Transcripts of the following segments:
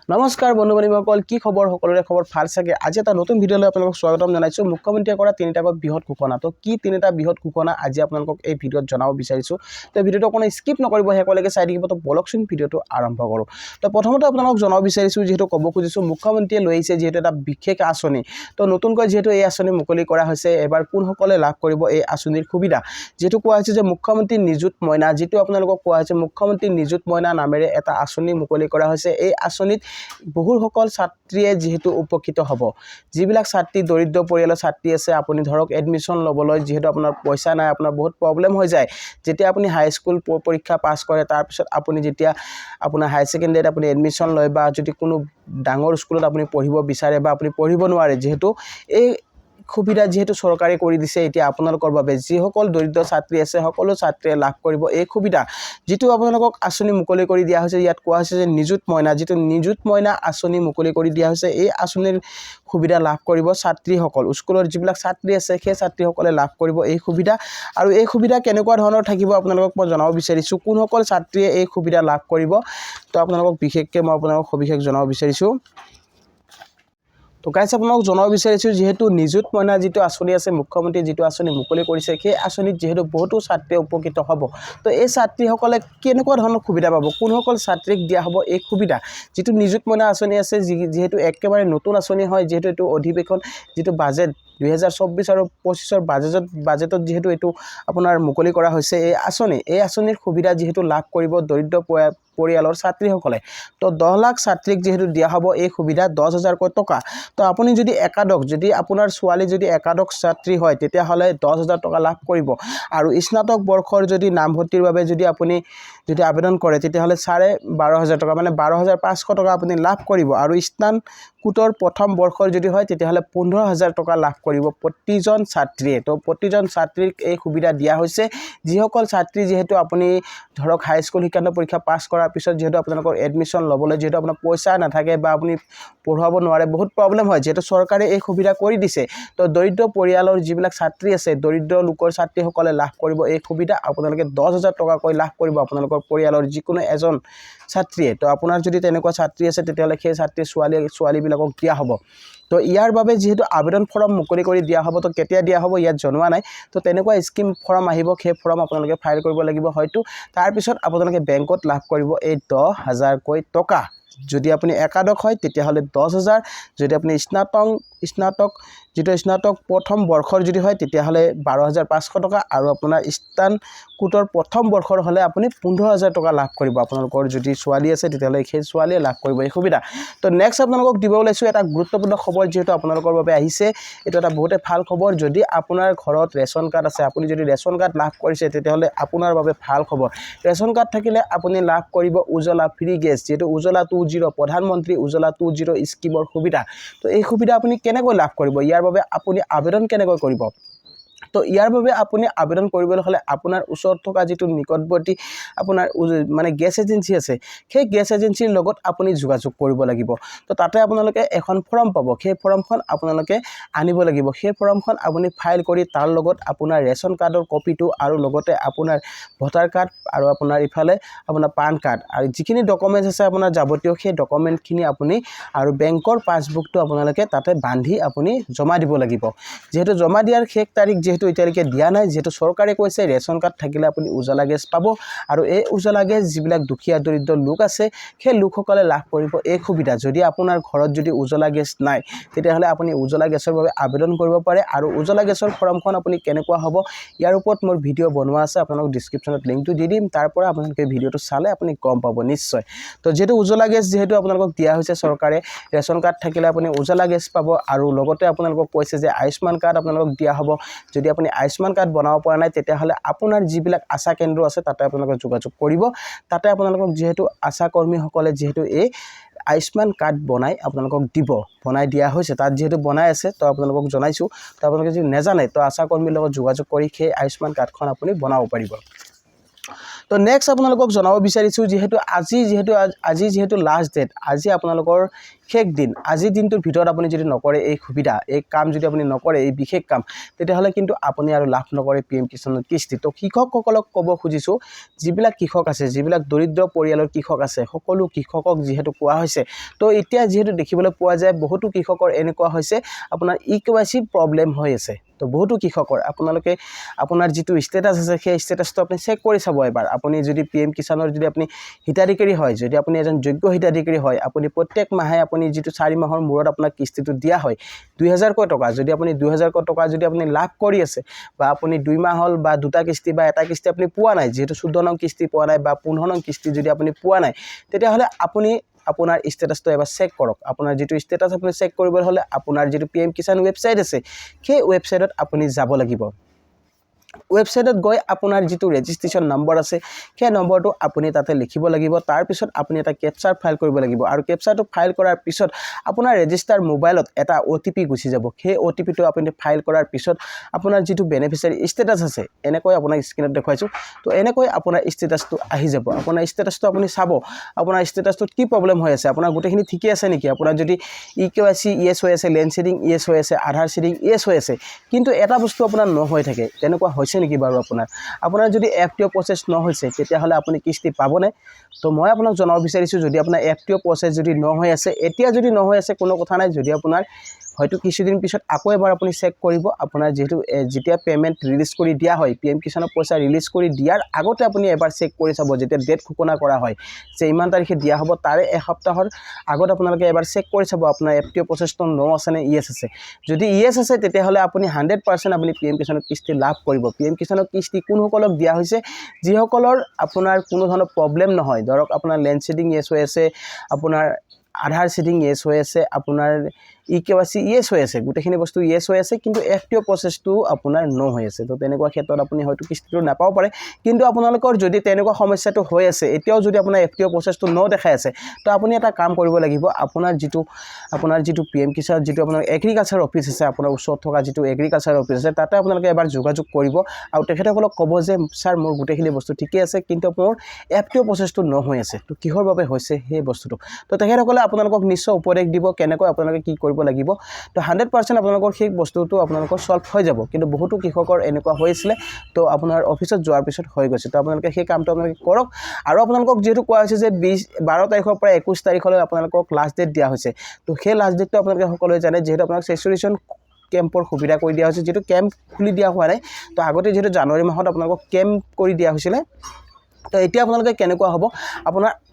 নমস্কাৰ বন্ধু বান্ধৱীসকল, কি খবৰ? সকলোৰে খবৰ ভাল চাগে। আজি এটা নতুন ভিডিঅ'লৈ আপোনালোকক স্বাগতম জনাইছোঁ। মুখ্যমন্ত্ৰীয়ে কৰা তিনিটা বৃহৎ ঘোষণা। তো কি তিনিটা বৃহৎ ঘোষণা আজি আপোনালোকক এই ভিডিঅ'ত জনাব বিচাৰিছোঁ। তো ভিডিঅ'টো কোনো স্কিপ নকৰিব, শেষলৈকে চাই থাকিব। তো বলকচোন ভিডিঅ'টো আৰম্ভ কৰোঁ। তো প্ৰথমতে আপোনালোকক জনাব বিচাৰিছোঁ, যিহেতু ক'ব খুজিছোঁ, মুখ্যমন্ত্ৰীয়ে লৈ আহিছে যিহেতু এটা বিশেষ আঁচনি। তো নতুনকৈ যিহেতু এই আঁচনি মুকলি কৰা হৈছে, এবাৰ কোনসকলে লাভ কৰিব এই আঁচনিৰ সুবিধা। যিহেতু কোৱা হৈছে যে মুখ্যমন্ত্ৰী নিযুত মইনা, যিটো আপোনালোকক কোৱা হৈছে মুখ্যমন্ত্ৰী নিযুত মইনা নামেৰে এটা আঁচনি মুকলি কৰা হৈছে। এই আঁচনিত বহুসকল ছাত্ৰীয়ে যিহেতু উপকৃত হ'ব। যিবিলাক ছাত্ৰী দৰিদ্ৰ পৰিয়ালৰ ছাত্ৰী আছে, আপুনি ধৰক এডমিশ্যন ল'বলৈ যিহেতু আপোনাৰ পইচা নাই, আপোনাৰ বহুত প্ৰব্লেম হৈ যায়। যেতিয়া আপুনি হাইস্কুল পৰীক্ষা পাছ কৰে, তাৰপিছত আপুনি যেতিয়া আপোনাৰ হায়াৰ ছেকেণ্ডেৰীত আপুনি এডমিশ্যন লয়, বা যদি কোনো ডাঙৰ স্কুলত আপুনি পঢ়িব বিচাৰে বা আপুনি পঢ়িব নোৱাৰে, যিহেতু এই সুবিধা যিহেতু চৰকাৰে কৰি দিছে এতিয়া আপোনালোকৰ বাবে। যিসকল দৰিদ্ৰ ছাত্ৰী আছে, সকলো ছাত্ৰীয়ে লাভ কৰিব এই সুবিধা। যিটো আপোনালোকক আঁচনি মুকলি কৰি দিয়া হৈছে, ইয়াত কোৱা হৈছে যে নিযুত মইনা, যিটো নিযুত মইনা আঁচনি মুকলি কৰি দিয়া হৈছে। এই আঁচনিৰ সুবিধা লাভ কৰিব ছাত্ৰীসকল। স্কুলৰ যিবিলাক ছাত্ৰী আছে, সেই ছাত্ৰীসকলে লাভ কৰিব এই সুবিধা। আৰু এই সুবিধা কেনেকুৱা ধৰণৰ থাকিব আপোনালোকক মই জনাব বিচাৰিছোঁ, কোনসকল ছাত্ৰীয়ে এই সুবিধা লাভ কৰিব। তো আপোনালোকক বিশেষকৈ মই আপোনালোকক সবিশেষ জনাব বিচাৰিছোঁ। তো গাইজ আপোনালোকক জনাব বিচাৰিছোঁ, যিহেতু নিযুত মইনা যিটো আঁচনি আছে, মুখ্যমন্ত্ৰীয়ে যিটো আঁচনি মুকলি কৰিছে, সেই আঁচনিত যিহেতু বহুতো ছাত্ৰীয়ে উপকৃত হ'ব। তো এই ছাত্ৰীসকলে কেনেকুৱা ধৰণৰ সুবিধা পাব, কোনসকল ছাত্ৰীক দিয়া হ'ব এই সুবিধা। যিটো নিযুত মইনা আঁচনি আছে, যিহেতু একেবাৰে নতুন আঁচনি হয়, যিহেতু এইটো অধিৱেশন যিটো বাজেট 2024 আৰু 25ৰ বাজেটত যিহেতু এইটো আপোনাৰ মুকলি কৰা হৈছে এই আঁচনিৰ সুবিধা যিহেতু লাভ কৰিব দৰিদ্ৰ পৰিয়ালৰ ছাত্ৰীসকলে। তো 10 লাখ ছাত্ৰীক যিহেতু দিয়া হ'ব এই সুবিধা, 10,000কৈ টকা। তো আপুনি যদি একাদশ, যদি আপোনাৰ ছোৱালী যদি একাদশ ছাত্ৰী হয়, তেতিয়াহ'লে 10,000 টকা লাভ কৰিব। আৰু স্নাতক বৰ্ষৰ যদি নামভৰ্তিৰ বাবে যদি আপুনি আবেদন কৰে, তেতিয়াহ'লে 12,500 টকা, মানে 12,500 টকা আপুনি লাভ কৰিব। আৰু স্নাতকোত্তৰ প্ৰথম বৰ্ষৰ যদি হয়, তেতিয়াহ'লে 15,000 টকা লাভ কৰিব প্ৰতিজন ছাত্ৰীয়ে। তো প্ৰতিজন ছাত্ৰীক এই সুবিধা দিয়া হৈছে। যিসকল ছাত্ৰী যিহেতু আপুনি ধৰক হাইস্কুল শিক্ষান্ত পৰীক্ষা পাছ কৰাৰ পিছত যিহেতু আপোনালোকৰ এডমিশ্যন ল'বলৈ যিহেতু আপোনাৰ পইচা নাথাকে বা আপুনি পঢ়াব নোৱাৰে, বহুত প্ৰব্লেম হয়, যিহেতু চৰকাৰে এই সুবিধা কৰি দিছে। তো দৰিদ্ৰ পৰিয়ালৰ যিবিলাক ছাত্ৰী আছে, দৰিদ্ৰ লোকৰ ছাত্ৰীসকলে লাভ কৰিব এই সুবিধা। আপোনালোকে 10,000 টকাকৈ লাভ কৰিব আপোনালোকৰ পৰিয়ালৰ যিকোনো এজন ছাত্ৰীয়ে। তো আপোনাৰ যদি তেনেকুৱা ছাত্ৰী আছে, তেতিয়াহ'লে সেই ছোৱালীবিলাকক দিয়া হ'ব। তো ইয়াৰ বাবে যিহেতু আবেদন ফৰ্ম মুকলি কৰি দিয়া হ'ব। তো কেতিয়া দিয়া হ'ব ইয়াত জনোৱা নাই। তো তেনেকুৱা স্কিম ফৰ্ম আহিব, সেই ফৰ্ম আপোনালোকে ফাইল কৰিব লাগিব হয়তো। তাৰপিছত আপোনালোকে বেংকত লাভ কৰিব এই 10,000কৈ টকা। যদি আপুনি একাদশ হয়, তেতিয়াহ'লে 10,000। যদি আপুনি স্নাতক প্ৰথম বৰ্ষৰ যদি হয়, তেতিয়াহ'লে 12,500 টকা। আৰু আপোনাৰ স্নাতকোত্তৰ প্ৰথম বৰ্ষৰ হ'লে আপুনি 15,000 টকা লাভ কৰিব। আপোনালোকৰ যদি ছোৱালী আছে, তেতিয়াহ'লে সেই ছোৱালীয়ে লাভ কৰিব এই সুবিধা। তো নেক্সট আপোনালোকক দিব ওলাইছোঁ এটা গুৰুত্বপূৰ্ণ খবৰ, যিহেতু আপোনালোকৰ বাবে আহিছে। এইটো এটা বহুতে ভাল খবৰ। যদি আপোনাৰ ঘৰত ৰেচন কাৰ্ড আছে, আপুনি যদি ৰেচন কাৰ্ড লাভ কৰিছে, তেতিয়াহ'লে আপোনাৰ বাবে ভাল খবৰ। ৰেচন কাৰ্ড থাকিলে আপুনি লাভ কৰিব উজ্জ্বলা ফ্ৰী গেছ, যিহেতু উজ্জ্বলা 20, প্ৰধানমন্ত্ৰী উজ্জ্বলা 20 স্কিমৰ সুবিধা। তো এই সুবিধা আপুনি কেনেকৈ লাভ কৰিব, ইয়াৰ বাবে আপুনি আবেদন কেনেকৈ কৰিব। তো ইয়াৰ বাবে আপুনি আবেদন কৰিবলৈ হ'লে আপোনাৰ ওচৰত থকা যিটো নিকটৱৰ্তী আপোনাৰ মানে গেছ এজেঞ্চি আছে, সেই গেছ এজেঞ্চিৰ লগত আপুনি যোগাযোগ কৰিব লাগিব। তো তাতে আপোনালোকে এখন ফৰ্ম পাব, সেই ফৰ্মখন আপোনালোকে আনিব লাগিব। সেই ফৰ্মখন আপুনি ফাইল কৰি তাৰ লগত আপোনাৰ ৰেচন কাৰ্ডৰ কপিটো আৰু লগতে আপোনাৰ ভোটাৰ কাৰ্ড আৰু আপোনাৰ ইফালে আপোনাৰ পান কাৰ্ড আৰু যিখিনি ডকুমেণ্টছ আছে আপোনাৰ যাৱতীয়, সেই ডকুমেণ্টখিনি আপুনি আৰু বেংকৰ পাছবুকটো আপোনালোকে তাতে বান্ধি আপুনি জমা দিব লাগিব। যিহেতু জমা দিয়াৰ শেষ তাৰিখ যিহেতু এতিয়ালৈকে দিয়া নাই, যিহেতু চৰকাৰে কৈছে ৰেচন কাৰ্ড থাকিলে আপুনি উজ্জ্বলা গেছ পাব। আৰু এই উজ্জ্বলা গেছ যিবিলাক দুখীয়া দৰিদ্ৰ লোক আছে, সেই লোকসকলে লাভ কৰিব এই সুবিধা। যদি আপোনাৰ ঘৰত যদি উজ্জ্বলা গেছ নাই, তেতিয়াহ'লে আপুনি উজ্জ্বলা গেছৰ বাবে আবেদন কৰিব পাৰে। আৰু উজ্জ্বলা গেছৰ ফৰ্মখন আপুনি কেনেকুৱা হ'ব, ইয়াৰ ওপৰত মোৰ ভিডিঅ' বনোৱা আছে, আপোনালোক ডিছক্ৰিপশ্যনত লিংকটো দি দিম। তাৰ পৰা আপোনালোকে ভিডিঅ'টো চালে আপুনি গম পাব নিশ্চয়। তো যিহেতু উজ্জ্বলা গেছ যিহেতু আপোনালোকক দিয়া হৈছে চৰকাৰে, ৰেচন কাৰ্ড থাকিলে আপুনি উজ্জ্বলা গেছ পাব। আৰু লগতে আপোনালোকক কৈছে যে আয়ুষ্মান কাৰ্ড আপোনালোকক দিয়া হ'ব। যদি আপুনি আয়ুষ্মান কাৰ্ড বনাব পৰা নাই, তেতিয়াহ'লে আপোনাৰ যিবিলাক আশা কেন্দ্ৰ আছে, তাতে আপোনালোকে যোগাযোগ কৰিব। তাতে আপোনালোকক যিহেতু আশা কৰ্মীসকলে যিহেতু এই আয়ুষ্মান কাৰ্ড আপোনালোকক বনাই দিয়া হৈছে। তাত যিহেতু বনাই আছে, তো আপোনালোকক জনাইছোঁ। তো আপোনালোকে যদি নাজানে, তো আশা কৰ্মীৰ লগত যোগাযোগ কৰি সেই আয়ুষ্মান কাৰ্ডখন আপুনি বনাব পাৰিব। তো নেক্সট আপোনালোকক জনাব বিচাৰিছোঁ আজি যিহেতু লাষ্ট ডেট, আজি আপোনালোকৰ শেষ দিন, আজিৰ দিনটোৰ ভিতৰত আপুনি যদি নকৰে এই সুবিধা, এই কাম যদি আপুনি নকৰে এই বিশেষ কাম, তেতিয়াহ'লে কিন্তু আপুনি আৰু লাভ নকৰে PM কিষাণৰ কিস্তি। তো কৃষকসকলক ক'ব খুজিছোঁ, যিবিলাক কৃষক আছে, যিবিলাক দৰিদ্ৰ পৰিয়ালৰ কৃষক আছে, সকলো কৃষকক যিহেতু কোৱা হৈছে, তো এতিয়া যিহেতু দেখিবলৈ পোৱা যায় বহুতো কৃষকৰ এনেকুৱা হৈছে আপোনাৰ EKYC প্ৰব্লেম হৈ আছে। তো বহুতো কৃষকৰ আপোনালোকে আপোনাৰ যিটো ষ্টেটাছ আছে সেই ষ্টেটাছটো আপুনি চেক কৰি চাব এবাৰ। আপুনি যদি PM কিষাণৰ যদি আপুনি হিতাধিকাৰী হয়, যদি আপুনি এজন যোগ্য হিতাধিকাৰী হয়, আপুনি প্ৰত্যেক মাহে আপুনি যিটো 4 মাহৰ মূৰত আপোনাক কিস্তিটো দিয়া হয় 2000কৈ টকা, যদি আপুনি 2000কৈ টকা যদি আপুনি লাভ কৰি আছে বা আপুনি 2 মাহ হ'ল বা 2টা কিস্তি বা এটা কিস্তি আপুনি পোৱা নাই, যিহেতু 14 নং কিস্তি পোৱা নাই বা 15 নং কিস্তি যদি আপুনি পোৱা নাই, তেতিয়াহ'লে আপুনি আপোনাৰ ষ্টেটাছটো এবাৰ চেক কৰক। আপোনাৰ যিটো ষ্টেটাছ আপুনি চেক কৰিবলৈ হ'লে আপোনাৰ যিটো PM কিষাণ ৱেবছাইট আছে সেই ৱেবছাইটত আপুনি যাব লাগিব। ৱেবছাইটত গৈ আপোনাৰ যিটো ৰেজিষ্ট্ৰেশ্যন নম্বৰ আছে সেই নম্বৰটো আপুনি তাতে লিখিব লাগিব। তাৰপিছত আপুনি এটা কেপচাৰ ফাইল কৰিব লাগিব আৰু কেপচাৰটো ফাইল কৰাৰ পিছত আপোনাৰ ৰেজিষ্টাৰ মোবাইলত এটা OTP গুচি যাব। সেই OTPটো আপুনি ফাইল কৰাৰ পিছত আপোনাৰ যিটো বেনিফিচিয়াৰী ষ্টেটাছ আছে, এনেকৈ আপোনাক স্ক্ৰীনত দেখুৱাইছোঁ, তো এনেকৈ আপোনাৰ ষ্টেটাছটো আহি যাব। আপোনাৰ ষ্টেটাছটো আপুনি চাব, আপোনাৰ ষ্টেটাছটোত কি প্ৰব্লেম হৈ আছে, আপোনাৰ গোটেইখিনি ঠিকে আছে নেকি, আপোনাৰ যদি EKYC ইয়েছ হৈ আছে, লেণ্ড শেডিং ইয়েছ হৈ আছে, আধাৰ শেডিং ইয়েছ হৈ আছে, কিন্তু এটা বস্তু আপোনাৰ ন হৈ থাকে, তেনেকুৱা হৈছে নেকি বাৰু আপোনাৰ যদি FTO প্ৰচেছ নহৈছে তেতিয়াহ'লে আপুনি কিস্তি পাবনে? তো মই আপোনাক জনাব বিচাৰিছোঁ, যদি আপোনাৰ FTO প্ৰচেছ যদি নহয় আছে, এতিয়া যদি নহয় আছে কোনো কথা নাই, যদি আপোনাৰ হয়তো কিছুদিন পিছত আকৌ এবাৰ আপুনি চেক কৰিব। আপোনাৰ যিহেতু যেতিয়া পে'মেণ্ট ৰিলিজ কৰি দিয়া হয়, PM কিষাণৰ পইচা ৰিলিজ কৰি দিয়াৰ আগতে আপুনি এবাৰ চেক কৰি চাব, যেতিয়া ডেট ঘোষণা কৰা হয় যে ইমান তাৰিখে দিয়া হ'ব, তাৰে এসপ্তাহৰ আগত আপোনালোকে এবাৰ চেক কৰি চাব আপোনাৰ FTO প্ৰচেছটো ন আছে নে ইয়েছ আছে। যদি ইয়েছ আছে তেতিয়াহ'লে আপুনি 100% আপুনি PM কিষাণৰ কিস্তি লাভ কৰিব। PM কিষাণৰ কিস্তি কোনসকলক দিয়া হৈছে, যিসকলৰ আপোনাৰ কোনো ধৰণৰ প্ৰব্লেম নহয়, ধৰক আপোনাৰ লেণ্ড শেডিং ইয়েছ হৈ আছে, আপোনাৰ আধাৰ শেডিং ইয়েছ হৈ আছে, আপোনাৰ EKYC ইয়েছ হৈ আছে, গোটেইখিনি বস্তু ইয়েছ হৈ আছে, কিন্তু FTO প্ৰচেছটো আপোনাৰ ন হৈ আছে। তো তেনেকুৱা ক্ষেত্ৰত আপুনি হয়তো কিস্তিটো নাপাব পাৰে। কিন্তু আপোনালোকৰ যদি তেনেকুৱা সমস্যাটো হৈ আছে, এতিয়াও যদি আপোনাৰ FTO প্ৰচেছটো ন দেখাই আছে, তো আপুনি এটা কাম কৰিব লাগিব, আপোনাৰ যিটো PM কিষাণ যিটো আপোনাৰ এগ্ৰিকালচাৰ অফিচ আছে, আপোনাৰ ওচৰত থকা যিটো এগ্ৰিকালচাৰ অফিচ আছে, তাতে আপোনালোকে এবাৰ যোগাযোগ কৰিব আৰু তেখেতসকলক ক'ব যে ছাৰ মোৰ গোটেইখিনি বস্তু ঠিকে আছে, কিন্তু মোৰ FTO প্ৰচেছটো ন হৈ আছে, তো কিহৰ বাবে হৈছে সেই বস্তুটো। তো তেখেতসকলে আপোনালোকক নিশ্চয় উপদেশ দিব কেনেকৈ আপোনালোকে কি কৰিব লাগিব। তো 100% আপোনালোকৰ সেই বস্তুটো আপোনালোকৰ সলভ হৈ যাব। কিন্তু বহুতো কৃষকৰ এনেকুৱা হৈছিলে, তো আপোনাৰ অফিচত যোৱাৰ পিছত হৈ গৈছে। তো আপোনালোকে সেই কামটো আপোনালোকে কৰক। আৰু আপোনালোকক যিহেতু কোৱা হৈছে যে 12 তাৰিখৰ পৰা 21 তাৰিখলৈ আপোনালোকক লাষ্ট ডেট দিয়া হৈছে, তো সেই লাষ্ট ডেটটো আপোনালোকে সকলোৱে জানে, যিহেতু আপোনাক ছেচুৰেশ্যন কেম্পৰ সুবিধা কৰি দিয়া হৈছে, যিহেতু কেম্প খুলি দিয়া হোৱা নাই। তো আগতে যিহেতু জানুৱাৰী মাহত আপোনালোকক কেম্প কৰি দিয়া হৈছিলে, তো এতিয়া আপোনালোকে কেনেকুৱা হ'ব,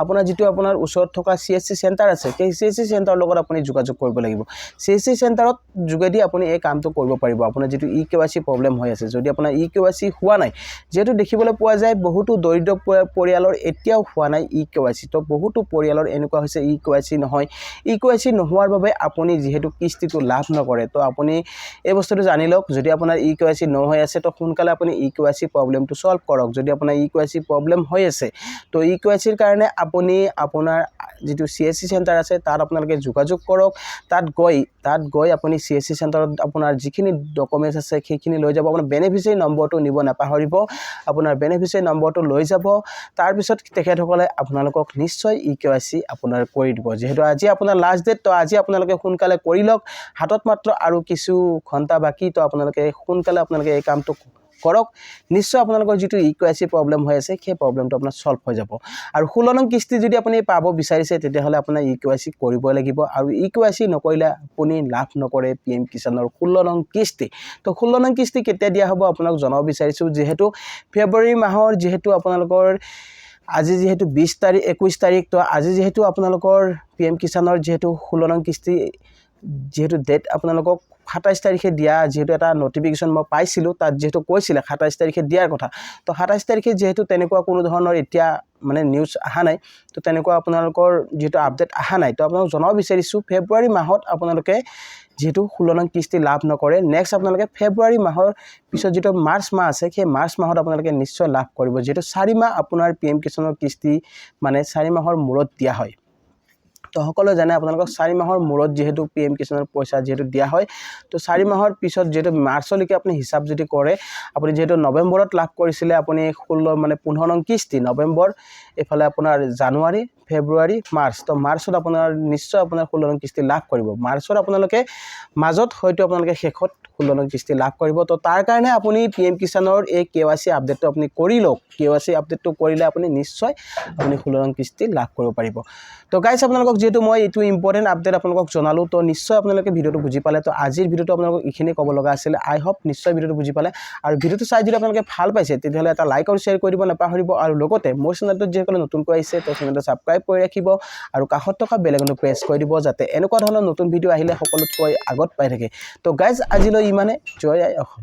আপোনাৰ যিটো আপোনাৰ ওচৰত থকা CSC চেণ্টাৰ আছে, সেই CSC চেণ্টাৰৰ লগত আপুনি যোগাযোগ কৰিব লাগিব। CSC চেণ্টাৰত যোগেদি আপুনি এই কামটো কৰিব পাৰিব। আপোনাৰ যিটো EKYC প্ৰব্লেম হৈ আছে, যদি আপোনাৰ EKYC হোৱা নাই, যিহেতু দেখিবলৈ পোৱা যায় বহুতো দৰিদ্ৰ পৰিয়ালৰ এতিয়াও হোৱা নাই EKYC। তো বহুতো পৰিয়ালৰ এনেকুৱা হৈছে EKYC নহয়। EKYC নোহোৱাৰ বাবে আপুনি যিহেতু কিস্তিটো লাভ নকৰে। তো আপুনি এই বস্তুটো জানি লওক, যদি আপোনাৰ EKYC ন হৈ আছে, তো সোনকালে আপুনি EKYC প্ৰব্লেমটো সলভ কৰক। যদি আপোনাৰ EKYC প্ৰব্লেম হৈ আছে, তো EKYCৰ কাৰণে আপুনি আপোনাৰ যিটো CSC চেণ্টাৰ আছে তাত আপোনালোকে যোগাযোগ কৰক। তাত গৈ আপুনি CSC চেণ্টাৰত আপোনাৰ যিখিনি ডকুমেণ্টছ আছে সেইখিনি লৈ যাব। আপোনাৰ বেনিফিচিয়াৰী নম্বৰটো নিব নাপাহৰিব। আপোনাৰ বেনিফিচিয়াৰী নম্বৰটো লৈ যাব। তাৰপিছত তেখেতসকলে আপোনালোকক নিশ্চয় EKYC আপোনাৰ কৰি দিব। যিহেতু আজি আপোনাৰ লাষ্ট ডেট, তো আজি আপোনালোকে সোনকালে কৰি লওক। হাতত মাত্ৰ আৰু কিছু ঘণ্টা বাকী, তো আপোনালোকে সোনকালে এই কামটো কৰক। নিশ্চয় আপোনালোকৰ যিটো EKYC প্ৰব্লেম হৈ আছে সেই প্ৰব্লেমটো আপোনাৰ সলভ হৈ যাব। আৰু 16 নং কিস্তি যদি আপুনি পাব বিচাৰিছে, তেতিয়াহ'লে আপোনাৰ EKYC কৰিবই লাগিব। আৰু EKYC নকৰিলে আপুনি লাভ নকৰে PM কিষাণৰ 16 নং কিস্তি। তো 16 নং কিস্তি কেতিয়া দিয়া হ'ব আপোনাক জনাব বিচাৰিছোঁ। যিহেতু ফেব্ৰুৱাৰী মাহৰ যিহেতু আপোনালোকৰ আজি যিহেতু 21 তাৰিখ, তো আজি যিহেতু আপোনালোকৰ PM কিষাণৰ যিহেতু 16 নং কিস্তি যিহেতু ডেট আপোনালোকক 27 তাৰিখে দিয়া, যিহেতু এটা নটিফিকেশ্যন মই পাইছিলোঁ, তাত যিহেতু কৈছিলে 27 তাৰিখে দিয়াৰ কথা। তো 27 তাৰিখে যিহেতু তেনেকুৱা কোনো ধৰণৰ এতিয়া মানে নিউজ অহা নাই, তো তেনেকুৱা আপোনালোকৰ যিহেতু আপডেট অহা নাই, তো আপোনালোক জনাব বিচাৰিছোঁ ফেব্ৰুৱাৰী মাহত আপোনালোকে যিহেতু 16 নং কিস্তি লাভ নকৰে, নেক্সট আপোনালোকে ফেব্ৰুৱাৰী মাহৰ পিছত যিটো মাৰ্চ মাহ আছে, সেই মাৰ্চ মাহত আপোনালোকে নিশ্চয় লাভ কৰিব। যিহেতু 4 মাহ আপোনাৰ PM কিষাণৰ কিস্তি মানে 4 মাহৰ মূৰত দিয়া হয়। তো সকলোৱে জানে আপোনালোকক 4 মাহৰ মূৰত যেহেতু PM কিষাণৰ পইচা যেহেতু দিয়া হয় তো 4 মাহৰ পিছত যেহেতু মাৰ্চলৈকে আপুনি হিচাপ যদি কৰে আপুনি যেহেতু নৱেম্বৰত লাভ কৰিছিলে আপুনি 15 নং কিস্তি নৱেম্বৰ এফালে আপোনাৰ জানুৱাৰী ফেব্ৰুৱাৰী মাৰ্চ তো মাৰ্চত আপোনাৰ নিশ্চয় আপোনাৰ 16 নং কিস্তি লাভ কৰিব মাৰ্চত আপোনালোকে মাজত হয়তো আপোনালোকে শেষত 16 নং কিস্তি লাভ কৰিব তো তাৰ কাৰণে আপুনি PM কিষাণৰ এই KYC আপডেটটো আপুনি কৰি লওক KYC আপডেটটো কৰিলে আপুনি নিশ্চয় আপুনি 16 নং কিস্তি লাভ কৰিব পাৰিব তো গাইস আপোনালোকক যেহেতু মই এইটো ইম্পৰ্টেন্ট আপডেট আপোনালোকক জনালো তো নিশ্চয় আপোনালোকে ভিডিওটো বুজি পালে তো আজিৰ ভিডিওটো আপোনালোকক ইখিনি ক'ব লগা আছিল আই হোপ নিশ্চয় ভিডিওটো বুজি পালে আৰু ভিডিওটো চাই যদি আপোনালোকে ভাল পাইছে তেতিয়াহলে এটা লাইক আৰু শেয়াৰ কৰি দিব নাপাহৰিব আৰু লগতে মোৰ চেনেলটো যেসকলে নতুনকৈ আহিছে তো চেনেলটো সাবস্ক্ৰাইব কৰি ৰাখিব আৰু কাষত থকা বেল আইকনটো প্ৰেছ কৰি দিব যাতে এনেকুৱা ধৰণৰ নতুন ভিডিও আহিলে সকলোতকৈ আগত পাই থাকে তো গাইস আজিলৈ ইমানে জয় আই অসম